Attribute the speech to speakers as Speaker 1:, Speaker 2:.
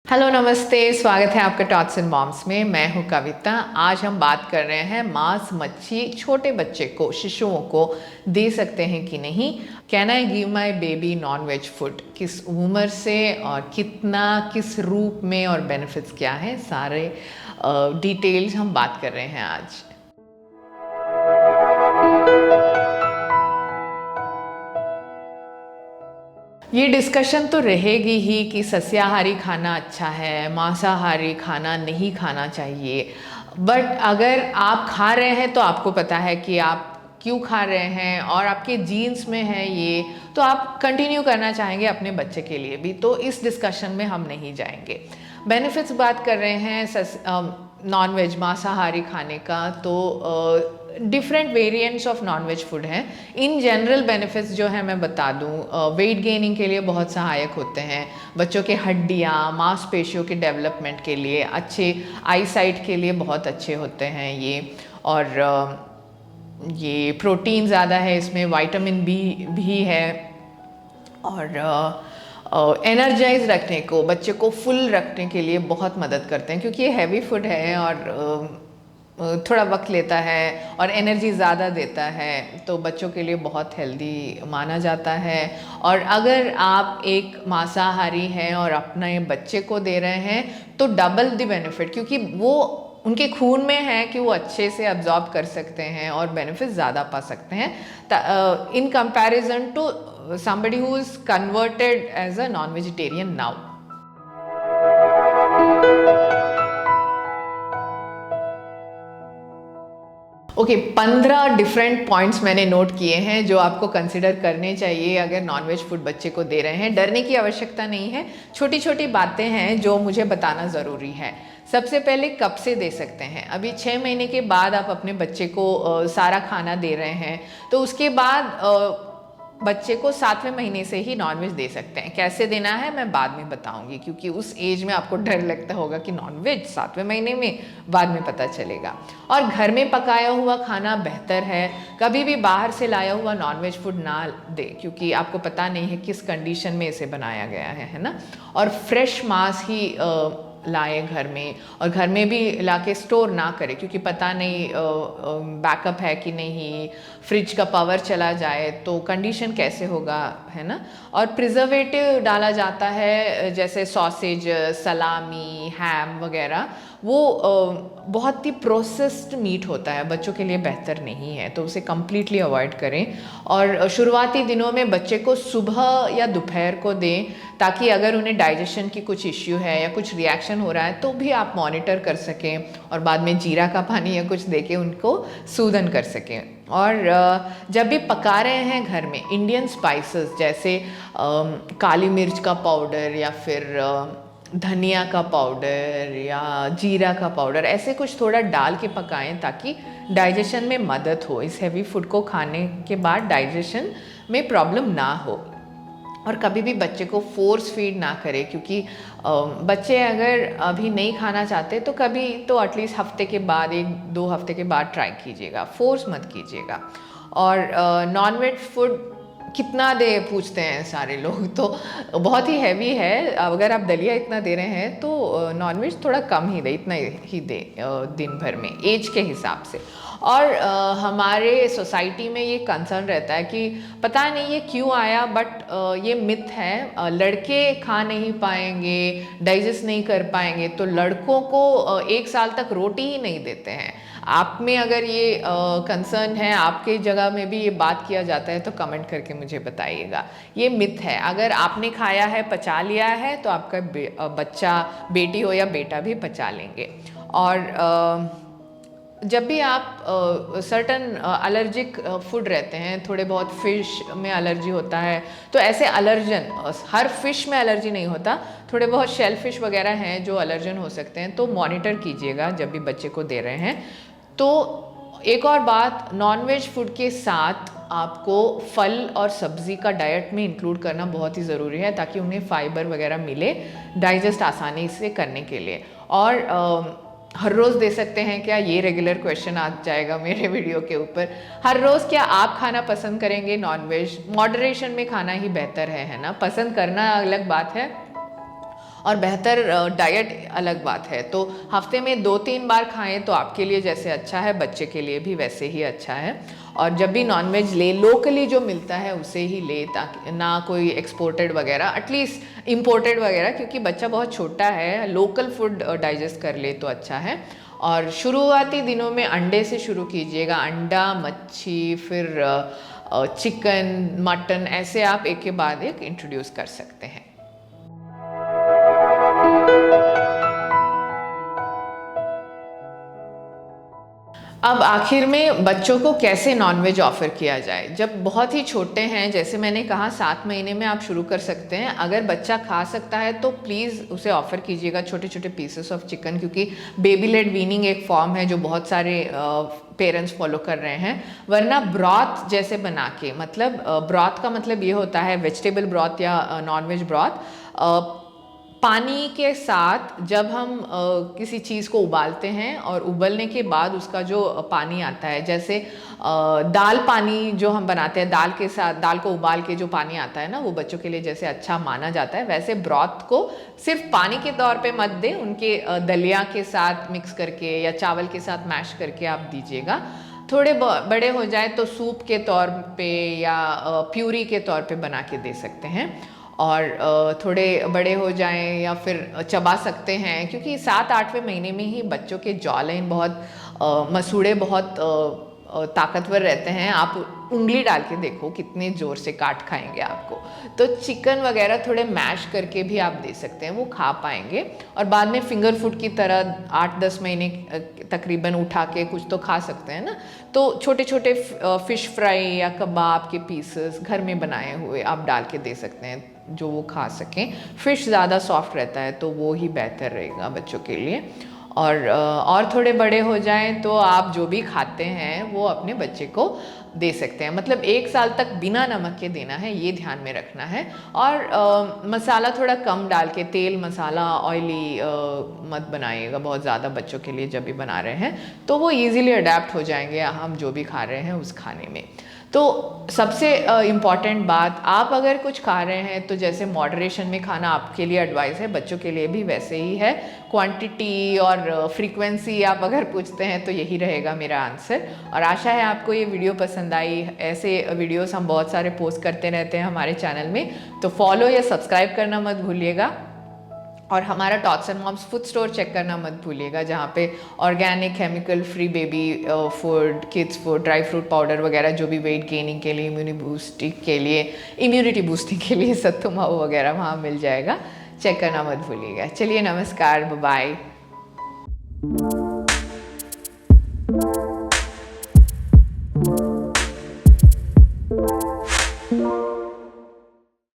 Speaker 1: Hello नमस्ते, स्वागत है आपका टॉट्स एंड मॉम्स में। मैं हूं कविता। आज हम बात कर रहे हैं मांस मच्छी छोटे बच्चे को, शिशुओं को दे सकते हैं कि नहीं। Can I give my baby non veg food, किस उम्र से और कितना, किस रूप में और बेनिफिट्स क्या हैं, सारे डिटेल्स हम बात कर रहे हैं आज। ये डिस्कशन तो रहेगी ही कि सस्याहारी खाना अच्छा है, मांसाहारी खाना नहीं खाना चाहिए। बट अगर आप खा रहे हैं तो आपको पता है कि आप क्यों खा रहे हैं और आपके जीन्स में है ये, तो आप कंटिन्यू करना चाहेंगे अपने बच्चे के लिए भी। तो इस डिस्कशन में हम नहीं जाएंगे। बेनिफिट्स बात कर रहे हैं नॉन वेज मांसाहारी खाने का, तो different variants of non veg food हैं। इन जनरल बेनिफिट्स जो है मैं बता दूं, वेट गेनिंग के लिए बहुत सहायक होते हैं, बच्चों के हड्डियाँ मांसपेशियों के डेवलपमेंट के लिए अच्छे, आई साइट के लिए बहुत अच्छे होते हैं ये। और ये प्रोटीन ज़्यादा है इसमें, विटामिन बी भी है, और एनर्जाइज रखने को, बच्चे को फुल रखने के लिए बहुत मदद करते हैं, क्योंकि ये हैवी फूड है और थोड़ा वक्त लेता है और एनर्जी ज़्यादा देता है, तो बच्चों के लिए बहुत हेल्दी माना जाता है। और अगर आप एक मांसाहारी हैं और अपने बच्चे को दे रहे हैं तो डबल द बेनिफिट, क्योंकि वो उनके खून में है कि वो अच्छे से अब्जॉर्ब कर सकते हैं और बेनिफिट ज़्यादा पा सकते हैं in comparison to somebody who is converted as a non-vegetarian now. Okay, 15 different points मैंने नोट किए हैं जो आपको कंसिडर करने चाहिए अगर नॉनवेज फूड बच्चे को दे रहे हैं। डरने की आवश्यकता नहीं है, छोटी छोटी बातें हैं जो मुझे बताना ज़रूरी है। सबसे पहले कब से दे सकते हैं। अभी 6 महीने के बाद आप अपने बच्चे को सारा खाना दे रहे हैं, तो उसके बाद बच्चे को 7वें महीने से ही नॉनवेज दे सकते हैं। कैसे देना है मैं बाद में बताऊंगी, क्योंकि उस एज में आपको डर लगता होगा कि नॉनवेज 7वें महीने में, बाद में पता चलेगा। और घर में पकाया हुआ खाना बेहतर है, कभी भी बाहर से लाया हुआ नॉनवेज फूड ना दे, क्योंकि आपको पता नहीं है किस कंडीशन में इसे बनाया गया है ना। और फ्रेश मांस ही लाए घर में, और घर में भी लाके स्टोर ना करें, क्योंकि पता नहीं बैकअप है कि नहीं, फ्रिज का पावर चला जाए तो कंडीशन कैसे होगा, है ना। और प्रिजर्वेटिव डाला जाता है, जैसे सॉसेज, सलामी, हैम वगैरह, वो बहुत ही प्रोसेस्ड मीट होता है, बच्चों के लिए बेहतर नहीं है, तो उसे कम्प्लीटली अवॉइड करें। और शुरुआती दिनों में बच्चे को सुबह या दोपहर को दें, ताकि अगर उन्हें डाइजेशन की कुछ इश्यू है या कुछ रिएक्शन हो रहा है तो भी आप मॉनिटर कर सकें, और बाद में जीरा का पानी या कुछ दे के उनको सूदन कर सकें। और जब भी पका रहे हैं घर में, इंडियन स्पाइसेस जैसे काली मिर्च का पाउडर या फिर धनिया का पाउडर या जीरा का पाउडर, ऐसे कुछ थोड़ा डाल के पकाएं ताकि डाइजेशन में मदद हो। इस हैवी फूड को खाने के बाद डाइजेशन में प्रॉब्लम ना हो। और कभी भी बच्चे को फोर्स फीड ना करें, क्योंकि बच्चे अगर अभी नहीं खाना चाहते तो कभी तो एटलीस्ट हफ्ते के बाद, 1-2 हफ्ते के बाद ट्राई कीजिएगा, फोर्स मत कीजिएगा। और नॉनवेज फूड कितना दे पूछते हैं सारे लोग, तो बहुत ही हैवी है। अगर आप दलिया इतना दे रहे हैं तो नॉनवेज थोड़ा कम ही दे, इतना ही दे दिन भर में, एज के हिसाब से। और हमारे सोसाइटी में ये कंसर्न रहता है कि पता नहीं ये क्यों आया, बट ये मिथ है, लड़के खा नहीं पाएंगे, डाइजेस्ट नहीं कर पाएंगे, तो लड़कों को 1 साल तक रोटी ही नहीं देते हैं। आप में अगर ये कंसर्न है, आपके जगह में भी ये बात किया जाता है, तो कमेंट करके मुझे बताइएगा। ये मिथ है, अगर आपने खाया है, पचा लिया है, तो आपका बच्चा, बेटी हो या बेटा भी पचा लेंगे। और जब भी आप सर्टन एलर्जिक फूड रहते हैं, थोड़े बहुत फ़िश में एलर्जी होता है, तो ऐसे एलर्जन, हर फिश में एलर्जी नहीं होता, थोड़े बहुत शेल फिश वगैरह हैं जो एलर्जन हो सकते हैं, तो मॉनिटर कीजिएगा जब भी बच्चे को दे रहे हैं। तो एक और बात, नॉनवेज फूड के साथ आपको फल और सब्ज़ी का डाइट में इंक्लूड करना बहुत ही ज़रूरी है, ताकि उन्हें फाइबर वगैरह मिले डाइजेस्ट आसानी से करने के लिए। और हर रोज़ दे सकते हैं क्या, ये रेगुलर क्वेश्चन आ जाएगा मेरे वीडियो के ऊपर। हर रोज़ क्या आप खाना पसंद करेंगे नॉनवेज? मॉडरेशन में खाना ही बेहतर है ना। पसंद करना अलग बात है और बेहतर डाइट अलग बात है। तो हफ्ते में 2-3 बार खाएं तो आपके लिए जैसे अच्छा है, बच्चे के लिए भी वैसे ही अच्छा है। और जब भी नॉनवेज ले, लोकली जो मिलता है उसे ही ले, ताकि ना कोई एक्सपोर्टेड वगैरह, एटलीस्ट इम्पोर्टेड वगैरह, क्योंकि बच्चा बहुत छोटा है, लोकल फूड डाइजेस्ट कर ले तो अच्छा है। और शुरुआती दिनों में अंडे से शुरू कीजिएगा, अंडा, मच्छी, फिर चिकन, मटन, ऐसे आप एक के बाद एक इंट्रोड्यूस कर सकते हैं। अब आखिर में बच्चों को कैसे नॉनवेज ऑफ़र किया जाए। जब बहुत ही छोटे हैं, जैसे मैंने कहा 7 महीने में आप शुरू कर सकते हैं। अगर बच्चा खा सकता है तो प्लीज़ उसे ऑफ़र कीजिएगा छोटे छोटे पीसेस ऑफ चिकन, क्योंकि बेबी लेड वीनिंग एक फॉर्म है जो बहुत सारे पेरेंट्स फॉलो कर रहे हैं। वरना ब्रॉथ जैसे बना के, मतलब ब्रॉथ का मतलब ये होता है वेजिटेबल ब्रॉथ या नॉनवेज ब्रॉथ, पानी के साथ जब हम किसी चीज़ को उबालते हैं और उबलने के बाद उसका जो पानी आता है, जैसे दाल पानी जो हम बनाते हैं, दाल के साथ, दाल को उबाल के जो पानी आता है ना, वो बच्चों के लिए जैसे अच्छा माना जाता है, वैसे ब्रॉथ को सिर्फ पानी के तौर पे मत दें, उनके दलिया के साथ मिक्स करके या चावल के साथ मैश करके आप दीजिएगा। थोड़े बड़े हो जाए तो सूप के तौर पे या प्यूरी के तौर पे बना के दे सकते हैं। और थोड़े बड़े हो जाएं या फिर चबा सकते हैं, क्योंकि 7-8वें महीने में ही बच्चों के जॉ लाइन बहुत मसूड़े बहुत ताकतवर रहते हैं। आप उंगली डाल के देखो कितने ज़ोर से काट खाएंगे आपको। तो चिकन वगैरह थोड़े मैश करके भी आप दे सकते हैं, वो खा पाएंगे। और बाद में फिंगर फूड की तरह 8-10 महीने तकरीबन उठा के कुछ तो खा सकते हैं ना। तो छोटे छोटे फ़िश फ्राई या कबाब के पीसेस घर में बनाए हुए आप डाल के दे सकते हैं, जो वो खा सकें। फ़िश ज़्यादा सॉफ्ट रहता है तो वो ही बेहतर रहेगा बच्चों के लिए। और थोड़े बड़े हो जाएं तो आप जो भी खाते हैं वो अपने बच्चे को दे सकते हैं। मतलब 1 साल तक बिना नमक के देना है, ये ध्यान में रखना है। और मसाला थोड़ा कम डाल के, तेल मसाला ऑयली मत बनाइएगा बहुत ज़्यादा बच्चों के लिए जब भी बना रहे हैं, तो वो ईज़िली अडेप्ट हो जाएंगे हम जो भी खा रहे हैं उस खाने में। तो सबसे इम्पॉर्टेंट बात, आप अगर कुछ खा रहे हैं तो जैसे मॉडरेशन में खाना आपके लिए एडवाइस है, बच्चों के लिए भी वैसे ही है। क्वांटिटी और फ्रीक्वेंसी आप अगर पूछते हैं तो यही रहेगा मेरा आंसर। और आशा है आपको ये वीडियो पसंद आई। ऐसे वीडियोस हम बहुत सारे पोस्ट करते रहते हैं हमारे चैनल में, तो फॉलो या सब्सक्राइब करना मत भूलिएगा। और हमारा Tots and Moms food store check करना मत भूलिएगा, जहाँ पे organic, chemical free baby food, kids food, dry fruit powder वगैरह, जो भी वेट गेनिंग के लिए, इम्यूनिटी बूस्टिंग के लिए सत्तू मावु वगैरह वहाँ मिल जाएगा। चेक करना मत भूलिएगा। चलिए, नमस्कार, बाय।